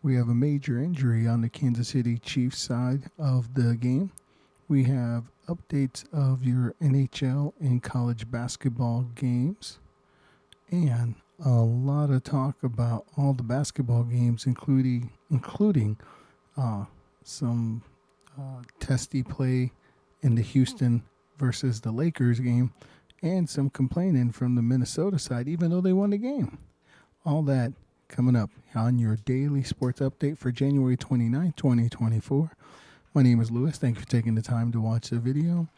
We have a major injury on the Kansas City Chiefs side of the game. We have updates of your NHL and college basketball games, and a lot of talk about all the basketball games, including some testy play in the Houston versus the Lakers game, and some complaining from the Minnesota side, even though they won the game. All that coming up on your daily sports update for January 29th, 2024. My name is Lewis. Thank you for taking the time to watch the video.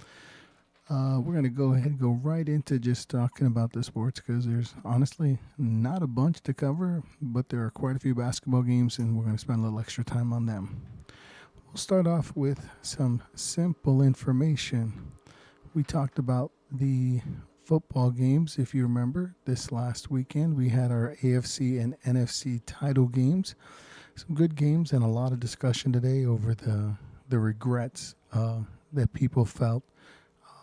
We're going to go ahead and go right into just talking about the sports because there's honestly not a bunch to cover, but there are quite a few basketball games, and we're going to spend a little extra time on them. We'll start off with some simple information. We talked about the football games. If you remember, this last weekend we had our AFC and NFC title games. Some good games and a lot of discussion today over the regrets that people felt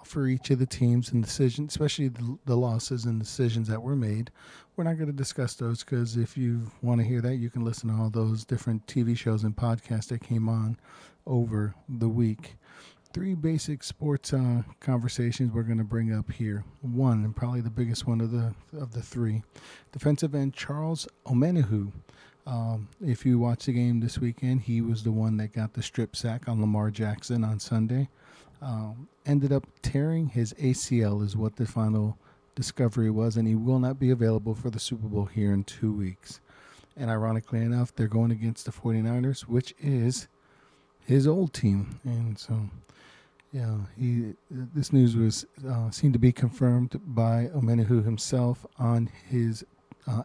for each of the teams and decisions, especially the losses and decisions that were made. We're not going to discuss those because if you want to hear that, you can listen to all those different TV shows and podcasts that came on over the week. Three basic sports conversations we're going to bring up here. One, and probably the biggest one of the three, defensive end Charles Omenihu. If you watch the game this weekend, he was the one that got the strip sack on Lamar Jackson on Sunday. Ended up tearing his ACL is what the final discovery was, and he will not be available for the Super Bowl here in 2 weeks. And ironically enough, they're going against the 49ers, which is his old team. And so, yeah, this news was seemed to be confirmed by Omenihu himself on his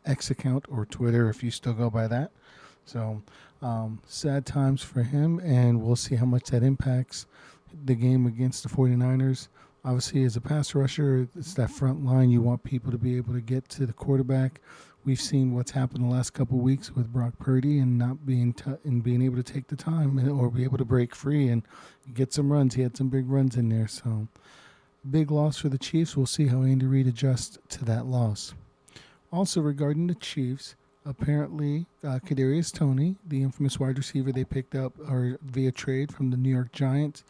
X account or Twitter, if you still go by that. So sad times for him, and we'll see how much that impacts the game against the 49ers. Obviously, as a pass rusher, it's that front line. You want people to be able to get to the quarterback. We've seen what's happened the last couple of weeks with Brock Purdy and not being and being able to take the time or be able to break free and get some runs. He had some big runs in there. So big loss for the Chiefs. We'll see how Andy Reid adjusts to that loss. Also regarding the Chiefs, apparently Kadarius Toney, the infamous wide receiver they picked up or via trade from the New York Giants,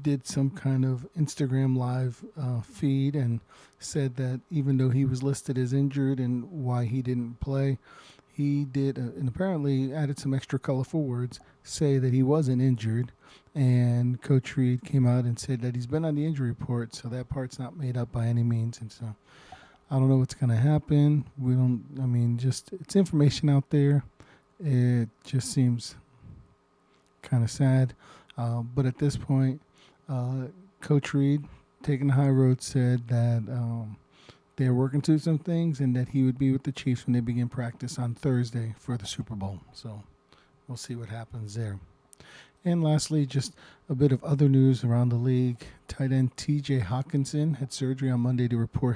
did some kind of Instagram live feed and said that even though he was listed as injured and why he didn't play, he did, and apparently added some extra colorful words, say that he wasn't injured. And Coach Reid came out and said that he's been on the injury report, so that part's not made up by any means. And so I don't know what's going to happen. It's information out there. It just seems kind of sad. But at this point, Coach Reid, taking the high road, said that they're working through some things and that he would be with the Chiefs when they begin practice on Thursday for the Super Bowl. So we'll see what happens there. And lastly, just a bit of other news around the league. Tight end T.J. Hawkinson had surgery on Monday to repair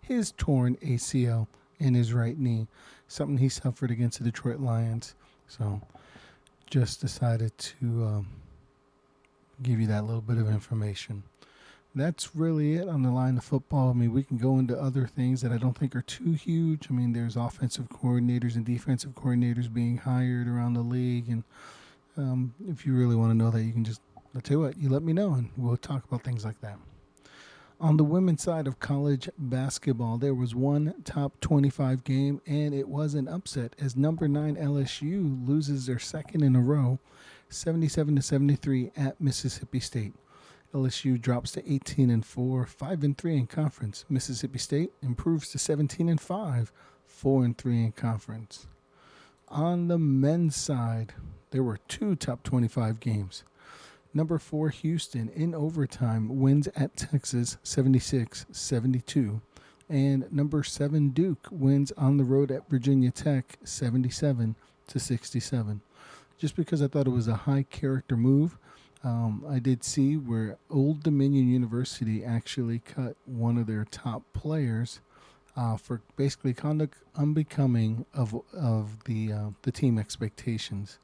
his torn ACL in his right knee, something he suffered against the Detroit Lions. So just decided to give you that little bit of information. That's really it on the line of football. I mean, we can go into other things that I don't think are too huge. I mean, there's offensive coordinators and defensive coordinators being hired around the league. And if you really want to know that, you can I'll tell you what, you let me know and we'll talk about things like that. On the women's side of college basketball, there was one top 25 game, and it was an upset as number 9 LSU loses their second in a row, 77-73 at Mississippi State. LSU drops to 18-4, 5-3 in conference. Mississippi State improves to 17-5, 4-3 in conference. On the men's side, there were two top 25 games. Number 4 Houston in overtime wins at Texas 76-72. And number 7 Duke wins on the road at Virginia Tech 77-67. Just because I thought it was a high character move, I did see where Old Dominion University actually cut one of their top players for basically conduct unbecoming of the team expectations.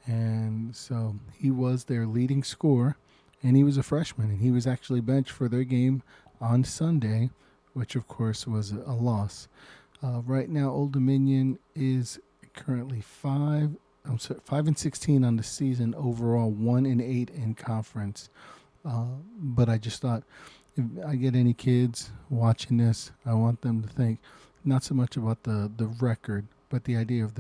And so he was their leading scorer, and he was a freshman, and he was actually benched for their game on Sunday, which of course was a loss. Right now, Old Dominion is currently 5-16 on the season overall, 1-8 in conference. But I just thought, if I get any kids watching this, I want them to think not so much about the record, but the idea of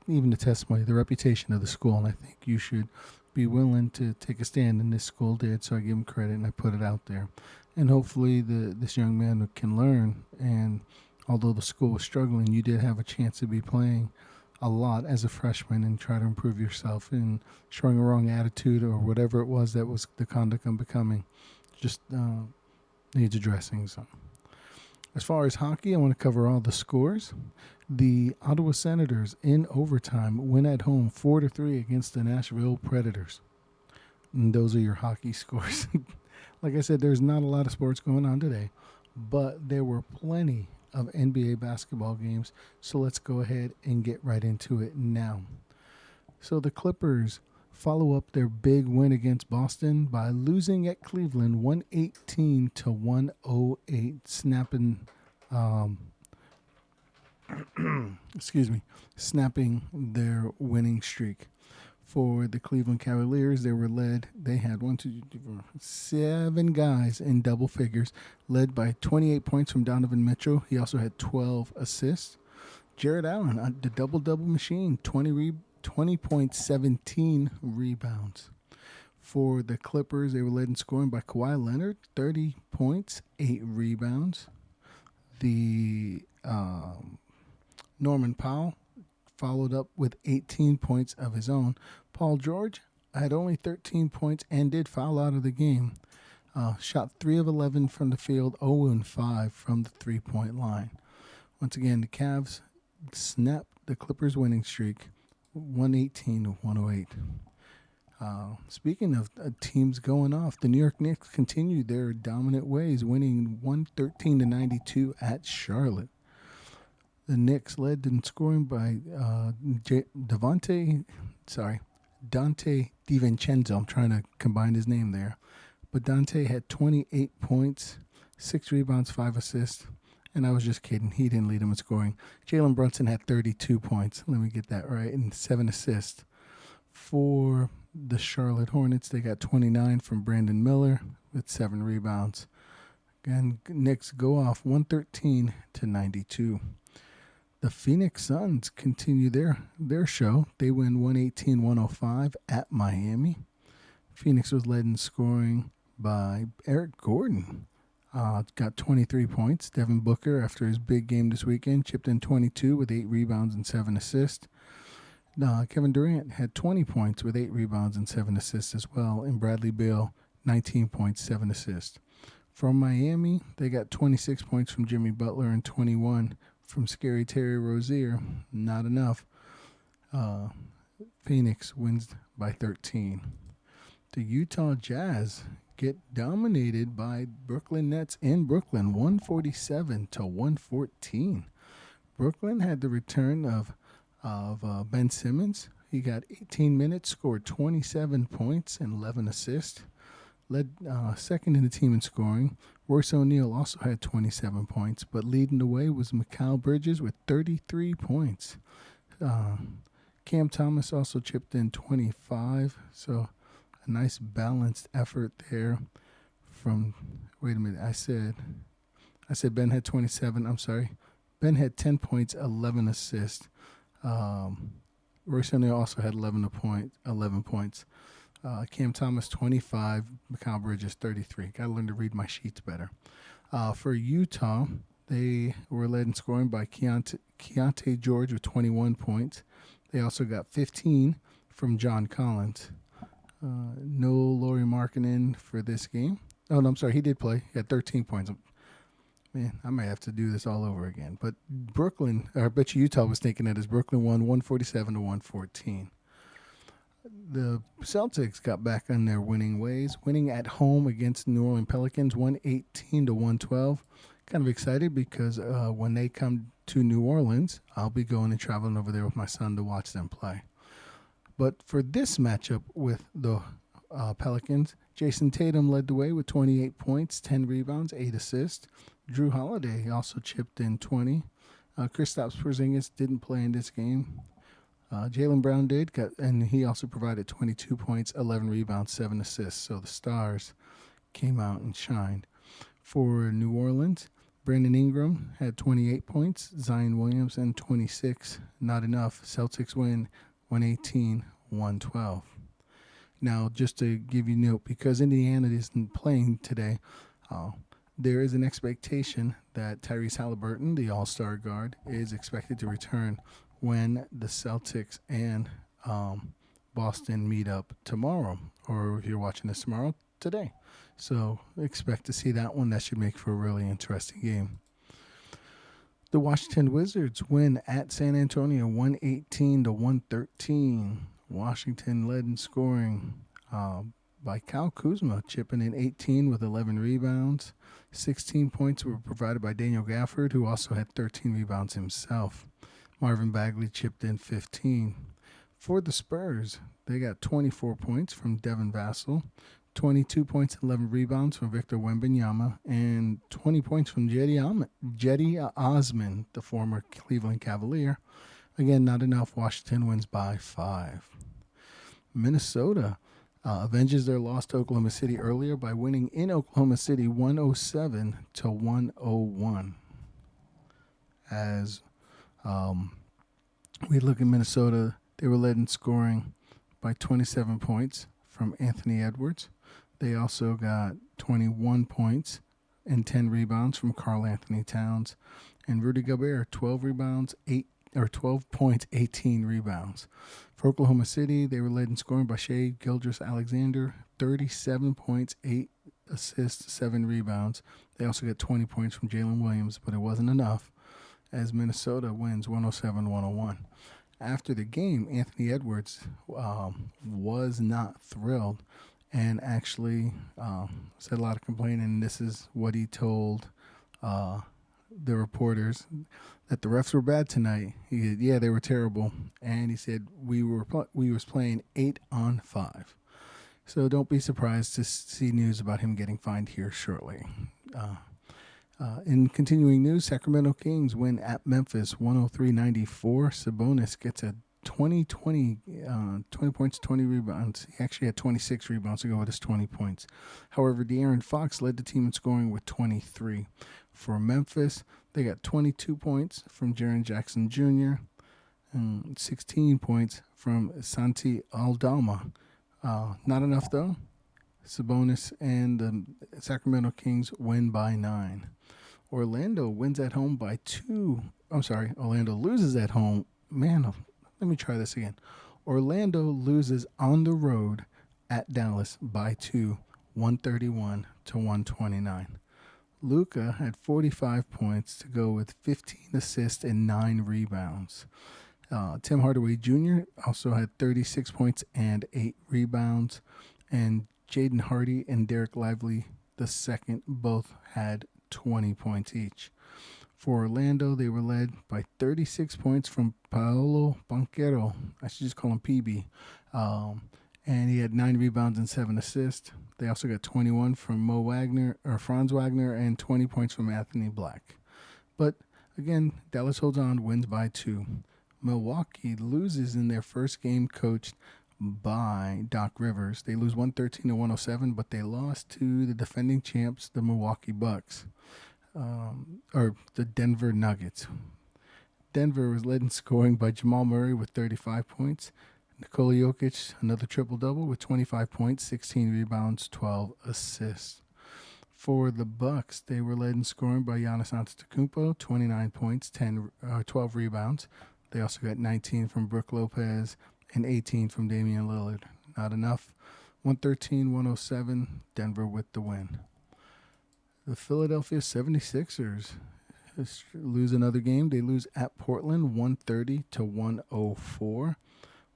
even the testimony, the reputation of the school. And I think you should be willing to take a stand, and this school did. So I give them credit and I put it out there, and hopefully this young man can learn. And although the school was struggling, you did have a chance to be playing a lot as a freshman and try to improve yourself, and showing a wrong attitude or whatever it was that was the conduct unbecoming just needs addressing. So as far as hockey, I want to cover all the scores. The Ottawa Senators in overtime win at home 4-3 against the Nashville Predators. And those are your hockey scores. Like I said, there's not a lot of sports going on today, but there were plenty of NBA basketball games. So let's go ahead and get right into it now. So the Clippers follow up their big win against Boston by losing at Cleveland 118-108, snapping snapping their winning streak. For the Cleveland Cavaliers, they had 7 guys in double figures, led by 28 points from Donovan Mitchell. He also had 12 assists. Jared Allen, the double-double machine, 20 points, 17 rebounds. For the Clippers, they were led in scoring by Kawhi Leonard, 30 points, 8 rebounds. The Norman Powell followed up with 18 points of his own. Paul George had only 13 points and did foul out of the game. Shot 3 of 11 from the field, 0-5 from the three-point line. Once again, the Cavs snapped the Clippers' winning streak, 118-108. Speaking of teams going off, the New York Knicks continued their dominant ways, winning 113-92 at Charlotte. The Knicks led in scoring by Dante DiVincenzo. I'm trying to combine his name there. But Dante had 28 points, 6 rebounds, 5 assists. And I was just kidding. He didn't lead him in scoring. Jalen Brunson had 32 points. Let me get that right. And 7 assists. For the Charlotte Hornets, they got 29 from Brandon Miller with 7 rebounds. Again, Knicks go off 113-92. The Phoenix Suns continue their show. They win 118-105 at Miami. Phoenix was led in scoring by Eric Gordon. Got 23 points. Devin Booker, after his big game this weekend, chipped in 22 with 8 rebounds and 7 assists. Kevin Durant had 20 points with 8 rebounds and 7 assists as well. And Bradley Beal, 19 points, 7 assists. From Miami, they got 26 points from Jimmy Butler and 21 from Scary Terry Rozier. Not enough. Phoenix wins by 13. The Utah Jazz get dominated by Brooklyn Nets in Brooklyn, 147-114. Brooklyn had the return of Ben Simmons. He got 18 minutes, scored 27 points and 11 assists. Led second in the team in scoring. Royce O'Neal also had 27 points, but leading the way was Mikal Bridges with 33 points. Cam Thomas also chipped in 25, so a nice balanced effort there. I said Ben had 27. I'm sorry. Ben had 10 points, 11 assists. Royce O'Neal also had 11 points. Cam Thomas, 25. Mikal Bridges, 33. Got to learn to read my sheets better. For Utah, they were led in scoring by Keontae George with 21 points. They also got 15 from John Collins. No Lauri Markkanen for this game. Oh, no, I'm sorry. He did play. He had 13 points. Man, I might have to do this all over again. But I bet you Utah was thinking that as Brooklyn won 147-114. The Celtics got back on their winning ways, winning at home against New Orleans Pelicans, 118-112. Kind of excited because when they come to New Orleans, I'll be going and traveling over there with my son to watch them play. But for this matchup with the Pelicans, Jason Tatum led the way with 28 points, 10 rebounds, 8 assists. Drew Holiday also chipped in 20. Kristaps Porzingis didn't play in this game. Jaylen Brown did, and he also provided 22 points, 11 rebounds, 7 assists. So the Stars came out and shined. For New Orleans, Brandon Ingram had 28 points, Zion Williamson 26. Not enough. Celtics win 118-112. Now, just to give you note, because Indiana isn't playing today, there is an expectation that Tyrese Halliburton, the all-star guard, is expected to return when the Celtics and Boston meet up tomorrow, or if you're watching this tomorrow, today. So expect to see that one. That should make for a really interesting game. The Washington Wizards win at San Antonio 118-113. Washington led in scoring by Kyle Kuzma, chipping in 18 with 11 rebounds. 16 points were provided by Daniel Gafford, who also had 13 rebounds himself. Marvin Bagley chipped in 15. For the Spurs, they got 24 points from Devin Vassell, 22 points, 11 rebounds from Victor Wembanyama, and 20 points from Cedi Osman, the former Cleveland Cavalier. Again, not enough. Washington wins by 5. Minnesota avenges their loss to Oklahoma City earlier by winning in Oklahoma City 107-101. As we look at Minnesota, they were led in scoring by 27 points from Anthony Edwards. They also got 21 points and 10 rebounds from Karl Anthony Towns. And Rudy Gobert, 12 points, 18 rebounds. For Oklahoma City, they were led in scoring by Shai Gilgeous-Alexander, 37 points, 8 assists, 7 rebounds. They also got 20 points from Jalen Williams, but it wasn't enough as Minnesota wins 107-101. After the game, Anthony Edwards was not thrilled and actually said a lot of complaining. And this is what he told the reporters, that the refs were bad tonight. He said, yeah, they were terrible. And he said, we was playing 8-on-5. So don't be surprised to see news about him getting fined here shortly. In continuing news, Sacramento Kings win at Memphis 103-94. Sabonis gets a 20 points, 20 rebounds. He actually had 26 rebounds to go with his 20 points. However, De'Aaron Fox led the team in scoring with 23. For Memphis, they got 22 points from Jaren Jackson Jr., and 16 points from Santi Aldama. Not enough, though. Sabonis and the Sacramento Kings win by 9. Orlando wins at home by 2. Orlando loses at home. Man, let me try this again. Orlando loses on the road at Dallas by 2, 131-129. Luka had 45 points to go with 15 assists and 9 rebounds. Tim Hardaway Jr. also had 36 points and 8 rebounds. And Jaden Hardy and Derek Lively II both had 20 points each. For Orlando, they were led by 36 points from Paolo Banchero. I should just call him PB. And he had 9 rebounds and 7 assists. They also got 21 from Franz Wagner, and 20 points from Anthony Black. But again, Dallas holds on, wins by 2. Milwaukee loses in their first game coached by Doc Rivers. They lose 113-107, but they lost to the defending champs, the Milwaukee Bucks, or the Denver Nuggets. Denver was led in scoring by Jamal Murray with 35 points. Nikola Jokic, another triple-double with 25 points, 16 rebounds, 12 assists. For the Bucks, they were led in scoring by Giannis Antetokounmpo, 29 points, 12 rebounds. They also got 19 from Brook Lopez and 18 from Damian Lillard. Not enough. 113-107, Denver with the win. The Philadelphia 76ers lose another game. They lose at Portland 130-104.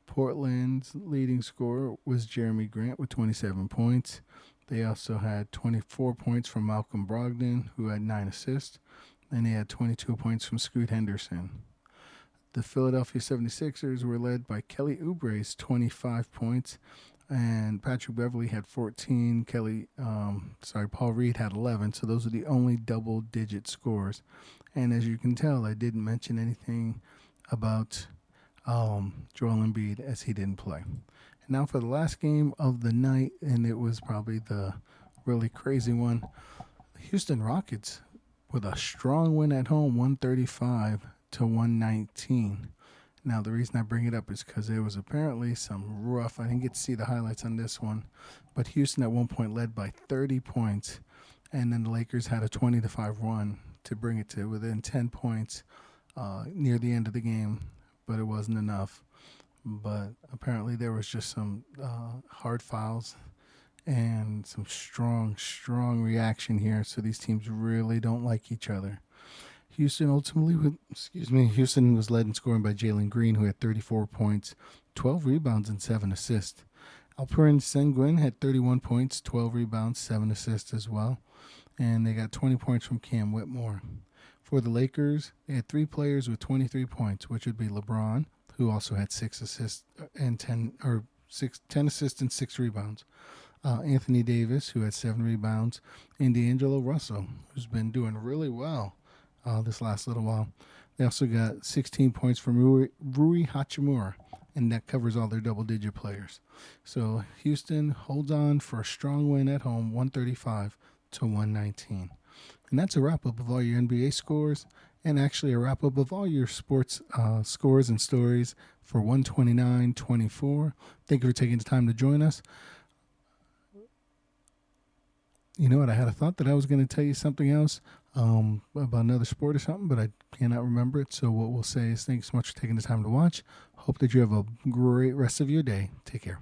Portland's leading scorer was Jeremy Grant with 27 points. They also had 24 points from Malcolm Brogdon, who had 9 assists. And they had 22 points from Scoot Henderson. The Philadelphia 76ers were led by Kelly Oubre's 25 points. and Patrick Beverly had 14. Paul Reed had 11. So those are the only double-digit scores. And as you can tell, I didn't mention anything about Joel Embiid as he didn't play. And now for the last game of the night, and it was probably the really crazy one. Houston Rockets with a strong win at home, 135 to 119. Now, the reason I bring it up is because there was apparently some rough, I didn't get to see the highlights on this one, but Houston at one point led by 30 points, and then the Lakers had a 20-5 run to bring it to within 10 points near the end of the game, but it wasn't enough. But apparently there was just some hard fouls and some strong reaction here, so these teams really don't like each other. Houston was led in scoring by Jalen Green, who had 34 points, 12 rebounds, and 7 assists. Alperen Sengun had 31 points, 12 rebounds, 7 assists as well. And they got 20 points from Cam Whitmore. For the Lakers, they had 3 players with 23 points, which would be LeBron, who also had 10 assists and 6 rebounds. Anthony Davis, who had 7 rebounds, and D'Angelo Russell, who's been doing really well this last little while. They also got 16 points from Rui Hachimura, and that covers all their double-digit players. So Houston holds on for a strong win at home, 135 to 119. And that's a wrap-up of all your NBA scores, and actually a wrap-up of all your sports scores and stories for 129-24. Thank you for taking the time to join us. You know what? I had a thought that I was going to tell you something else about another sport or something, but I cannot remember it. So what we'll say is thanks so much for taking the time to watch. Hope that you have a great rest of your day. Take care.